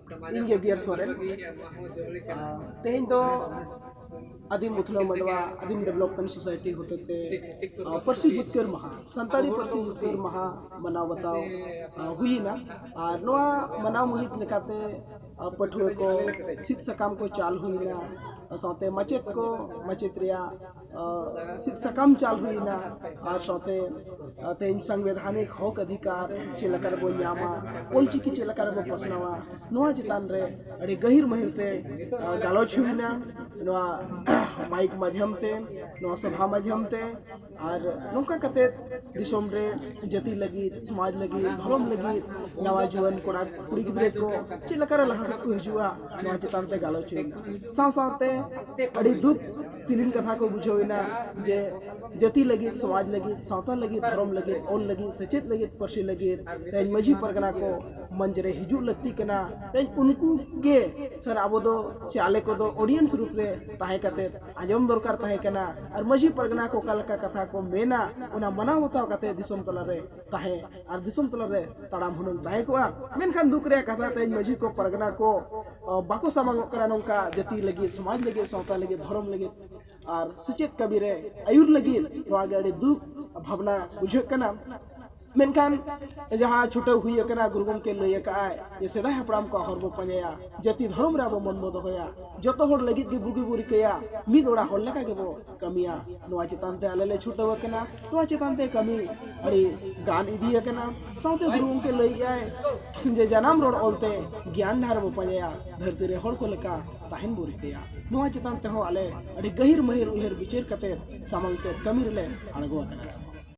इंगे beer Soren तेहें दो आदिम मुथला मंडवा आदिम डेवलपमेंट सोसाइटी होते परसी जितकर महा संताली परसी जितकर महा मनाव बताओ हुई ना और नोआ मनाव महित लेकाते पठुए को सिद्ध सकाम को चाल हुई ना साथे मचेत को मचेत रिया सिद्ध सकाम चाल हुई ना और साथे तेन संवैधानिक हक अधिकार चेलकर बो न्यामा ओलचिकी चेलकर बो पसनावा नोआ चितान रे अड़ी गहिर महिते गालोच हुई ना नोआ माइक माध्यम ते नोआ सभा माध्यम ते और नौका कते दिसोम रे जति लगी समाज लगी धर्म लगी नवा जुवन कोड़ा कुड़ी गिद्रे को चेलकर लहा सब को हिजुआ नोआ चितान ते गालोच हुई ना साव सावते अड़ी दुख तिलिन कथा को बुझोइना जे जति लगी समाज लगी सावता लगी धर्म लगी ओल लगी सचेत लगी परसी लगी तेन मजी परगना को मंजरे हिजू लगती कना तेन उनको के सर आबो दो चाले को दो ऑडियंस रूप रे ताहे कते आजम दरकार ताहे कना और मजी परगना को कलका कथा को मेना उना मना बताव कते दिसम तला रे ताहे और दिसम तला रे तड़ाम हुनन ताहे को मेनखान दुख रे कथा तेन मजी को परगना को बाको सामांग करा नोंका जति लगी समाज लगी सावता लगी धर्म लगी और सचेत कबीरे आयुर लगी वागे दुख भावना बुझे कना मेनखान जहाँ छुटे हुई कना गुरुगम के लय का ये सेदा हपराम का हरबो पंजया जति धर्म रे बो मन बो होया जतो होड़ लगी के बुगी बुरी कया मी दोड़ा होड़ लका के बो कमिया नोआ चितान ते आलेले छुटे कना नोआ चितान ते कमी अड़ी गान इदी कना साउते गुरुगम के लय आए जे जनाम रोड ओलते ज्ञान धार बो पंजया धरती रे होड़ को लका ताहिन बुरी कया नोआ चितान ते हो आले अड़ी गहिर महिर उहेर बिचेर कते सामंग से कमी रे अड़गो कना।